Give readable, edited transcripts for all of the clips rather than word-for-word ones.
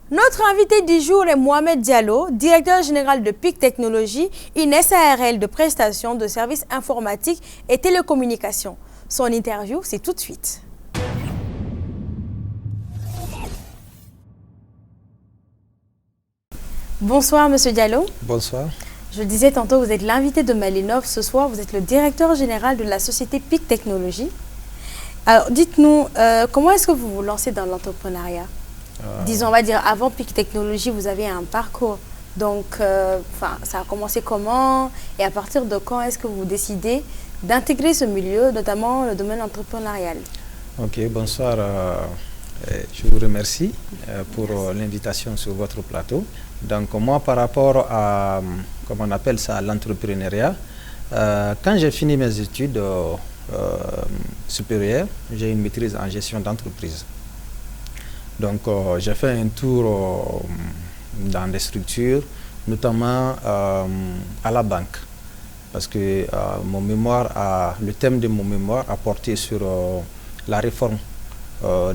Notre invité du jour est Mohamed Diallo, directeur général de PIC Technologies, une SARL de prestation de services informatiques et télécommunications. Son interview, c'est tout de suite. Bonsoir Monsieur Diallo. Bonsoir. Je le disais tantôt, vous êtes l'invité de Malinov. Ce soir, vous êtes le directeur général de la société PIC Technologies. Alors dites-nous, comment est-ce que vous vous lancez dans l'entrepreneuriat? Disons, on va dire, avant PIC Technologies, vous avez un parcours. Donc, ça a commencé comment? Et à partir de quand est-ce que vous décidez d'intégrer ce milieu, notamment le domaine entrepreneurial? Ok, bonsoir. Je vous remercie pour l'invitation sur votre plateau. Donc, moi, par rapport à, comment on appelle ça, l'entrepreneuriat, quand j'ai fini mes études supérieures, j'ai une maîtrise en gestion d'entreprise. Donc, j'ai fait un tour dans des structures, notamment à la banque. Parce que mon mémoire le thème de mon mémoire a porté sur la réforme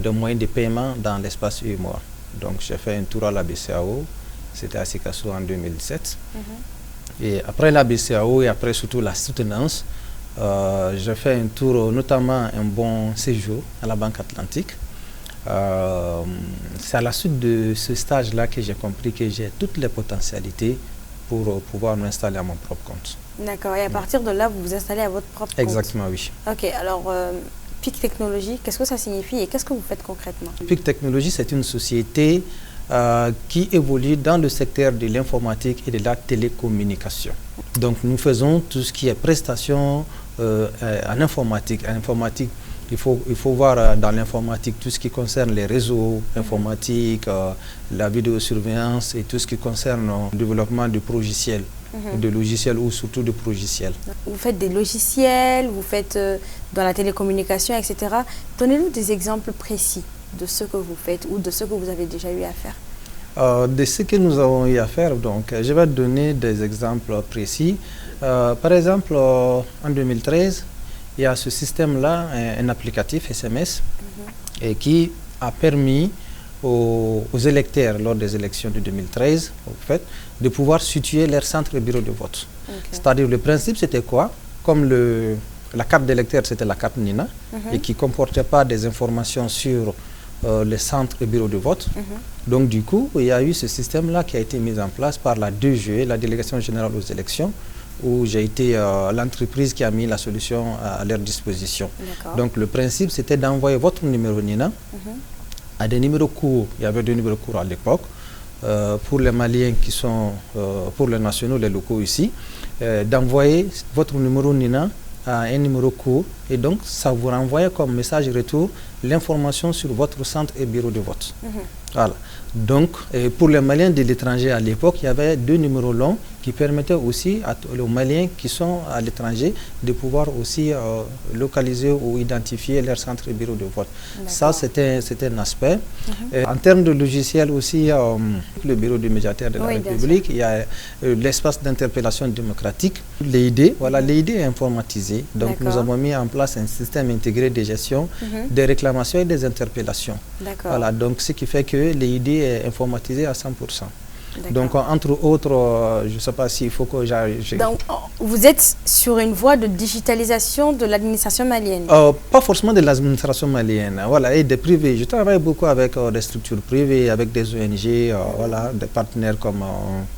des moyens de paiement dans l'espace UEMOA. Donc, j'ai fait un tour à la BCEAO, c'était à Sikasso en 2007. Et après la BCEAO et après surtout la soutenance, j'ai fait un tour, notamment un bon séjour à la Banque Atlantique. C'est à la suite de ce stage-là que j'ai compris que j'ai toutes les potentialités pour pouvoir m'installer à mon propre compte. D'accord. Et à partir de là, vous vous installez à votre propre compte? Exactement, oui. Ok. Alors, PIC Technologies, qu'est-ce que ça signifie et qu'est-ce que vous faites concrètement? PIC Technologies, c'est une société qui évolue dans le secteur de l'informatique et de la télécommunication. Donc, nous faisons tout ce qui est prestations en informatique. En informatique, il faut voir dans l'informatique tout ce qui concerne les réseaux informatiques, la vidéosurveillance et tout ce qui concerne le développement de logiciels, de logiciels ou surtout de logiciels. Vous faites des logiciels, vous faites dans la télécommunication, etc. Donnez-nous des exemples précis de ce que vous faites ou de ce que vous avez déjà eu à faire. De ce que nous avons eu à faire, donc, je vais donner des exemples précis. Par exemple, en 2013, il y a ce système-là, un applicatif SMS, et qui a permis aux électeurs, lors des élections de 2013, en fait, de pouvoir situer leur centre et bureau de vote. C'est-à-dire, le principe, c'était quoi? Comme la carte d'électeur, c'était la carte NINA, et qui ne comportait pas des informations sur les centres et bureaux de vote. Donc, du coup, il y a eu ce système-là qui a été mis en place par la DGE, la Délégation générale aux élections, où j'ai été l'entreprise qui a mis la solution à leur disposition. Donc, le principe, c'était d'envoyer votre numéro NINA à des numéros courts. Il y avait deux numéros courts à l'époque. Pour les Maliens qui sont, pour les nationaux, les locaux ici, d'envoyer votre numéro NINA à un numéro court. Et donc, ça vous renvoyait comme message retour l'information sur votre centre et bureau de vote. Voilà. Donc, pour les Maliens de l'étranger à l'époque, il y avait deux numéros longs qui permettaient aussi aux Maliens qui sont à l'étranger de pouvoir aussi localiser ou identifier leur centre et bureau de vote. Ça, c'était un aspect. En termes de logiciel aussi, le bureau du médiateur de la République, il y a l'espace d'interpellation démocratique, l'EID. Voilà, l'EID est informatisé. Donc, nous avons mis en place un système intégré de gestion des réclamations et des interpellations. Voilà, donc ce qui fait que l'EID est informatisé à 100%. Donc, entre autres, je ne sais pas s'il faut que j'aille... Donc, vous êtes sur une voie de digitalisation de l'administration malienne? Pas forcément de l'administration malienne, voilà, et des privés. Je travaille beaucoup avec des structures privées, avec des ONG, voilà, des partenaires comme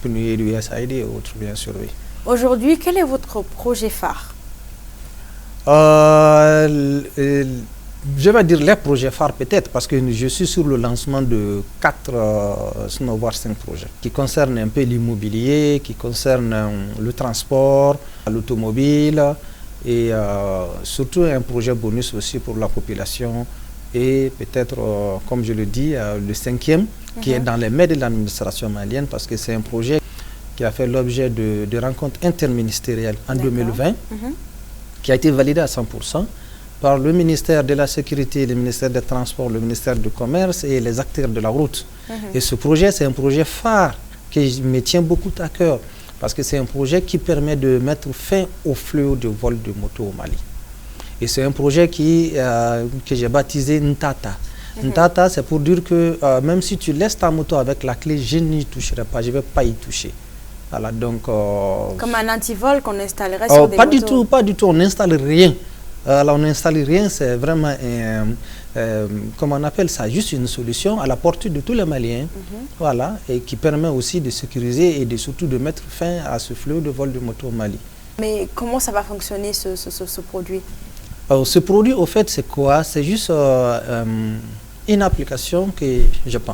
PNUD, USAID et autres, bien sûr, oui. Aujourd'hui, quel est votre projet phare? Je vais dire les projets phares peut-être, parce que je suis sur le lancement de 4, voire 5 projets, qui concernent un peu l'immobilier, qui concernent le transport, l'automobile, et surtout un projet bonus aussi pour la population, et peut-être, comme je le dis, le 5e, qui est dans les mains de l'administration malienne, parce que c'est un projet qui a fait l'objet de rencontres interministérielles en 2020, qui a été validé à 100%. Par le ministère de la Sécurité, le ministère des Transports, le ministère du Commerce et les acteurs de la route. Et ce projet, c'est un projet phare qui me tient beaucoup à cœur parce que c'est un projet qui permet de mettre fin au fléau de vol de moto au Mali. Et c'est un projet que j'ai baptisé Ntata. Ntata, c'est pour dire que même si tu laisses ta moto avec la clé, je n'y toucherai pas, je ne vais pas y toucher. Voilà, donc... comme un antivol qu'on installerait sur des pas motos. Pas du tout, on n'installe rien. Alors, on n'installe rien, c'est vraiment, comment on appelle ça, juste une solution à la portée de tous les Maliens, voilà, et qui permet aussi de sécuriser et surtout de mettre fin à ce flot de vol de moto au Mali. Mais comment ça va fonctionner ce produit? Ce produit, au fait, c'est quoi? C'est juste une application que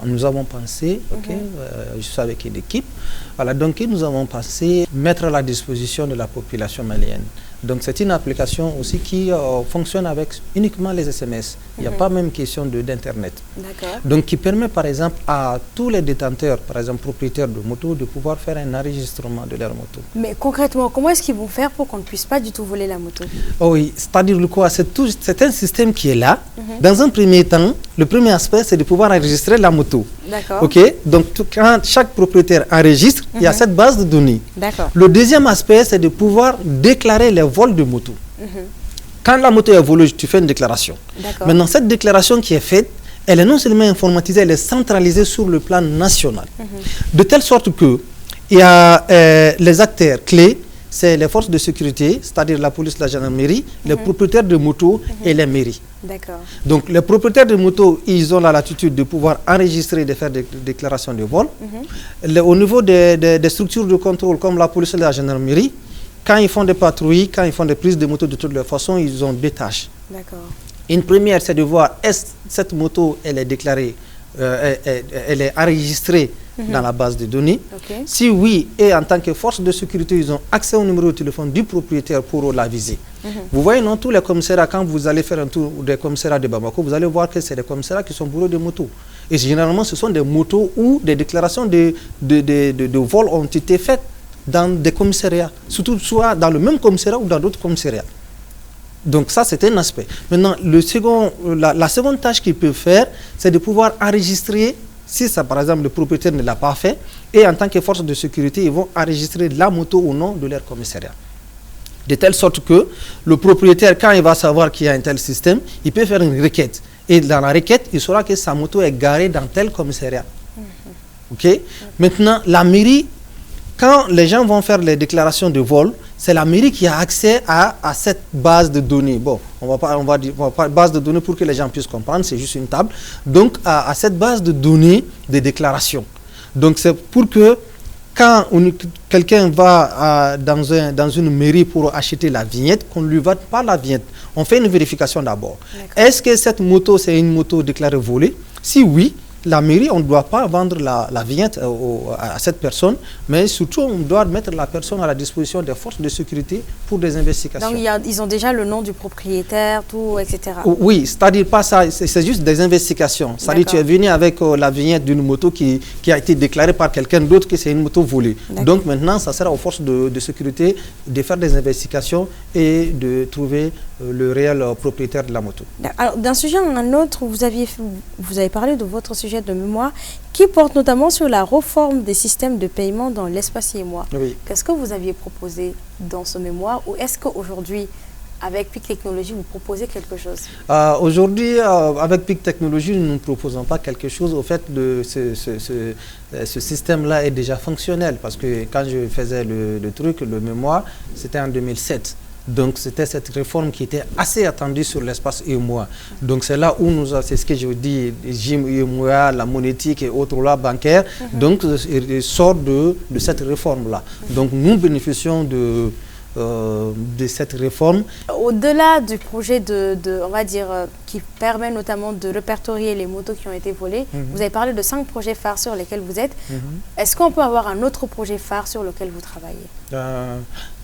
nous avons pensé, juste avec une équipe. Voilà, donc nous avons pensé mettre à la disposition de la population malienne. Donc c'est une application aussi qui fonctionne avec uniquement les SMS. Il n'y a pas même question d'internet. Donc qui permet par exemple à tous les détenteurs, par exemple propriétaires de motos, de pouvoir faire un enregistrement de leur moto. Mais concrètement, comment est-ce qu'ils vont faire pour qu'on ne puisse pas du tout voler la moto? Oui, c'est-à-dire quoi? C'est un système qui est là. Dans un premier temps, le premier aspect, c'est de pouvoir enregistrer la moto. D'accord. Ok, donc quand chaque propriétaire enregistre, il y a cette base de données. D'accord. Le deuxième aspect, c'est de pouvoir déclarer les vols de moto. Quand la moto est volée, tu fais une déclaration. Maintenant, cette déclaration qui est faite, elle est non seulement informatisée, elle est centralisée sur le plan national. De telle sorte que il y a les acteurs clés, c'est les forces de sécurité, c'est-à-dire la police, la gendarmerie, les propriétaires de motos et les mairies. Donc les propriétaires de motos, ils ont la latitude de pouvoir enregistrer, de faire des déclarations de vol. Au niveau des structures de contrôle comme la police et la gendarmerie, quand ils font des patrouilles, quand ils font des prises de motos de toutes les façons, ils ont deux tâches. Une première, c'est de voir est-ce que cette moto, elle est déclarée, elle est enregistrée dans la base de données. Si oui, et en tant que force de sécurité, ils ont accès au numéro de téléphone du propriétaire pour la viser. Vous voyez, dans tous les commissariats, quand vous allez faire un tour des commissariats de Bamako, vous allez voir que c'est des commissariats qui sont bourrés de motos. Et généralement, ce sont des motos où des déclarations de vol ont été faites dans des commissariats, surtout soit dans le même commissariat ou dans d'autres commissariats. Donc ça, c'est un aspect. Maintenant, la seconde tâche qu'ils peuvent faire, c'est de pouvoir enregistrer, si ça, par exemple, le propriétaire ne l'a pas fait, et en tant que force de sécurité, ils vont enregistrer la moto au nom de leur commissariat. De telle sorte que le propriétaire, quand il va savoir qu'il y a un tel système, il peut faire une requête. Et dans la requête, il saura que sa moto est garée dans tel commissariat. Maintenant, la mairie, quand les gens vont faire les déclarations de vol, c'est la mairie qui a accès à cette base de données. Bon, on va dire base de données pour que les gens puissent comprendre, c'est juste une table. Donc, à cette base de données des déclarations. Donc, c'est pour que quand quelqu'un va dans une mairie pour acheter la vignette, qu'on ne lui vende pas la vignette. On fait une vérification d'abord. Est-ce que cette moto, c'est une moto déclarée volée? Si oui, la mairie, on ne doit pas vendre la vignette à cette personne, mais surtout, on doit mettre la personne à la disposition des forces de sécurité pour des investigations. Donc, ils ont déjà le nom du propriétaire, tout, etc. Oui, c'est-à-dire pas ça, c'est juste des investigations. C'est-à-dire tu es venu avec la vignette d'une moto qui a été déclarée par quelqu'un d'autre que c'est une moto volée. Donc maintenant, ça sera aux forces de sécurité de faire des investigations et de trouver le réel propriétaire de la moto. Alors, d'un sujet à un autre, vous avez parlé de votre sujet de mémoire qui porte notamment sur la réforme des systèmes de paiement dans l'espace IEMOA. Qu'est-ce que vous aviez proposé dans ce mémoire, ou est-ce qu'aujourd'hui, avec PIC Technologies, vous proposez quelque chose? Aujourd'hui, avec PIC Technologies, nous ne proposons pas quelque chose. Au fait, ce système-là est déjà fonctionnel, parce que quand je faisais le mémoire, c'était en 2007. Donc, c'était cette réforme qui était assez attendue sur l'espace IEMOA. Donc, c'est là où c'est ce que je vous dis, GIM, IEMOA, la monétique et autres lois bancaires, donc, sort de cette réforme-là. Donc, nous bénéficions de cette réforme. Au-delà du projet on va dire, qui permet notamment de répertorier les motos qui ont été volées, vous avez parlé de 5 projets phares sur lesquels vous êtes. Est-ce qu'on peut avoir un autre projet phare sur lequel vous travaillez?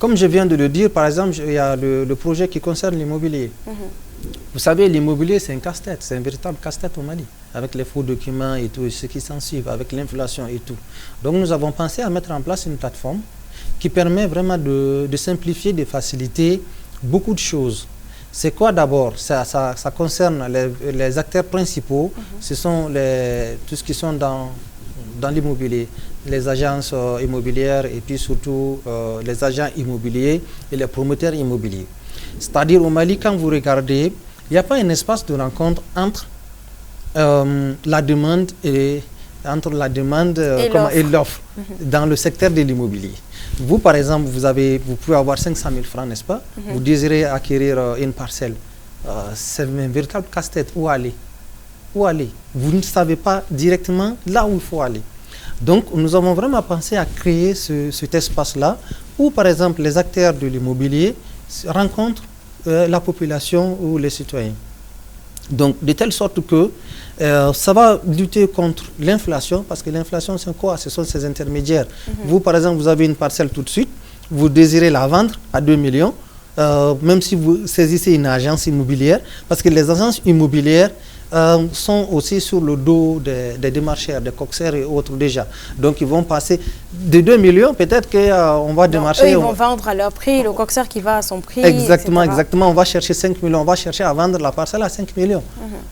Comme je viens de le dire, par exemple, il y a le projet qui concerne l'immobilier. Vous savez, l'immobilier, c'est un casse-tête, c'est un véritable casse-tête au Mali, avec les faux documents et tout, ce qui s'en suit, avec l'inflation et tout. Donc, nous avons pensé à mettre en place une plateforme qui permet vraiment de simplifier, de faciliter beaucoup de choses. C'est quoi d'abord? Ça concerne les acteurs principaux, ce sont tous ceux qui sont dans l'immobilier, les agences immobilières et puis surtout les agents immobiliers et les promoteurs immobiliers. C'est-à-dire au Mali, quand vous regardez, il n'y a pas un espace de rencontre entre la demande et entre la demande et l'offre dans le secteur de l'immobilier. Vous, par exemple, vous pouvez avoir 500 000 francs, n'est-ce pas? Vous désirez acquérir une parcelle. C'est un véritable casse-tête. Où aller? Où aller? Vous ne savez pas directement là où il faut aller. Donc, nous avons vraiment pensé à créer cet espace-là où, par exemple, les acteurs de l'immobilier rencontrent la population ou les citoyens. Donc, de telle sorte que ça va lutter contre l'inflation, parce que l'inflation, c'est quoi? Ce sont ces intermédiaires. Vous, par exemple, vous avez une parcelle tout de suite, vous désirez la vendre à 2 millions, même si vous saisissez une agence immobilière, parce que les agences immobilières sont aussi sur le dos des démarcheurs, des coxeurs et autres déjà. Donc ils vont passer de 2 millions, peut-être qu'on va démarcher. Eux, ils vont vendre à leur prix, le coxeur qui va à son prix. Exactement, exactement. On va chercher 5 millions, on va chercher à vendre la parcelle à 5 millions.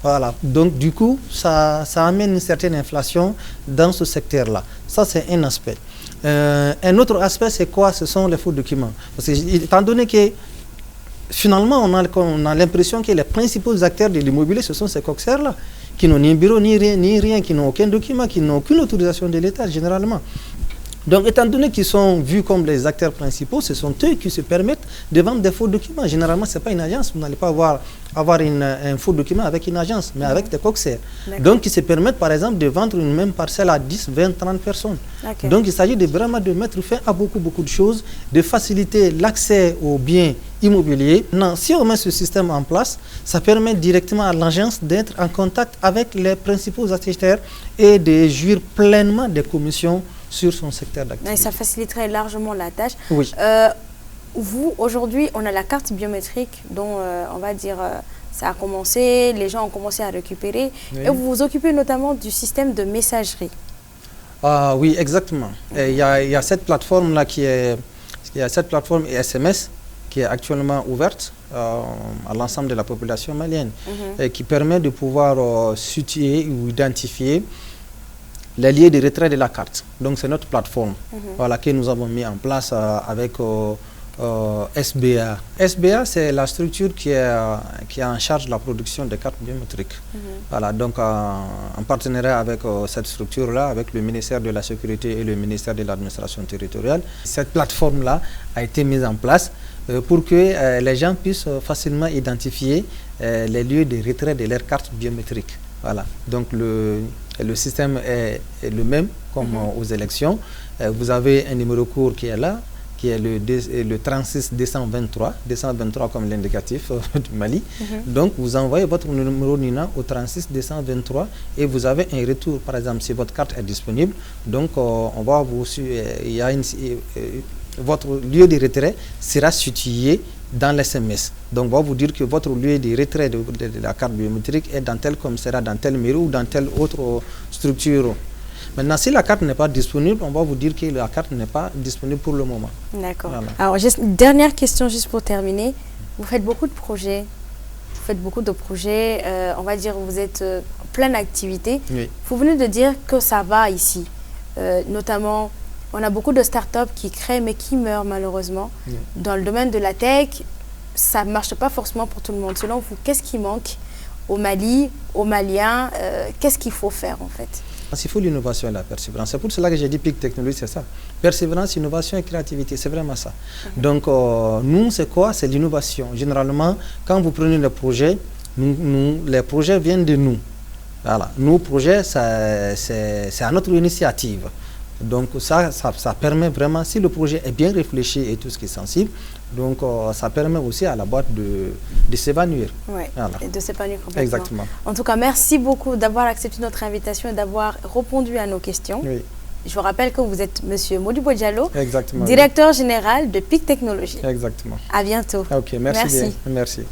Voilà. Donc du coup, ça amène une certaine inflation dans ce secteur-là. Ça, c'est un aspect. Un autre aspect, c'est quoi? Ce sont les faux documents. Parce que, étant donné que finalement, on a l'impression que les principaux acteurs de l'immobilier, ce sont ces coxeurs-là, qui n'ont ni bureau, ni rien, qui n'ont aucun document, qui n'ont aucune autorisation de l'État, généralement. Donc, étant donné qu'ils sont vus comme les acteurs principaux, ce sont eux qui se permettent de vendre des faux documents. Généralement, ce n'est pas une agence. Vous n'allez pas avoir un faux document avec une agence, mais avec des coxeurs. Donc, ils se permettent, par exemple, de vendre une même parcelle à 10, 20, 30 personnes. Donc, il s'agit vraiment de mettre fin à beaucoup de choses, de faciliter l'accès aux biens immobiliers. Non, si on met ce système en place, ça permet directement à l'agence d'être en contact avec les principaux acheteurs et de jouir pleinement des commissions sur son secteur d'activité. Ça faciliterait largement la tâche. Oui. Vous, aujourd'hui, on a la carte biométrique dont, on va dire, ça a commencé, les gens ont commencé à récupérer. Oui. Et vous vous occupez notamment du système de messagerie. Oui, exactement. Il y a cette plateforme-là il y a cette plateforme SMS qui est actuellement ouverte à l'ensemble de la population malienne et qui permet de pouvoir situer ou identifier les lieux de retrait de la carte. Donc c'est notre plateforme voilà, que nous avons mis en place avec SBA. SBA, c'est la structure qui est en charge de la production des cartes biométriques. Voilà, donc en partenariat avec cette structure-là, avec le ministère de la Sécurité et le ministère de l'Administration territoriale, cette plateforme-là a été mise en place pour que les gens puissent facilement identifier les lieux de retrait de leurs cartes biométriques. Voilà, donc le système est le même comme aux élections. Vous avez un numéro court qui est là, qui est le 36 223, 223 comme l'indicatif du Mali. Donc vous envoyez votre numéro NINA au 36 223 et vous avez un retour, par exemple, si votre carte est disponible. Donc on va vous votre lieu de retrait sera situé dans l'SMS. Donc, on va vous dire que votre lieu de retrait de la carte biométrique est dans tel commissariat, dans telle mairie ou dans telle autre structure. Maintenant, si la carte n'est pas disponible, on va vous dire que la carte n'est pas disponible pour le moment. D'accord. Voilà. Alors, juste une dernière question juste pour terminer. Vous faites beaucoup de projets. On va dire vous êtes en pleine activité. Oui. Vous venez de dire que ça va ici. Notamment, on a beaucoup de startups qui créent mais qui meurent malheureusement. Oui. Dans le domaine de la tech, ça ne marche pas forcément pour tout le monde. Selon vous, qu'est-ce qui manque au Mali, aux Maliens? Qu'est-ce qu'il faut faire en fait? Il faut l'innovation et la persévérance. C'est pour cela que j'ai dit PIC Technologie, c'est ça. Persévérance, innovation et créativité, c'est vraiment ça. Donc, nous, c'est quoi? C'est l'innovation. Généralement, quand vous prenez le projet, les projets viennent de nous. Voilà. Nos projets, c'est à notre initiative. Donc ça permet vraiment, si le projet est bien réfléchi et tout ce qui est sensible, donc ça permet aussi à la boîte de s'évanouir. Oui, voilà. Et de s'épanouir complètement. Exactement. En tout cas, merci beaucoup d'avoir accepté notre invitation et d'avoir répondu à nos questions. Oui. Je vous rappelle que vous êtes M. Modibo Diallo, directeur général de PIC Technologie. Exactement. À bientôt. Ok, merci. Bien. Merci.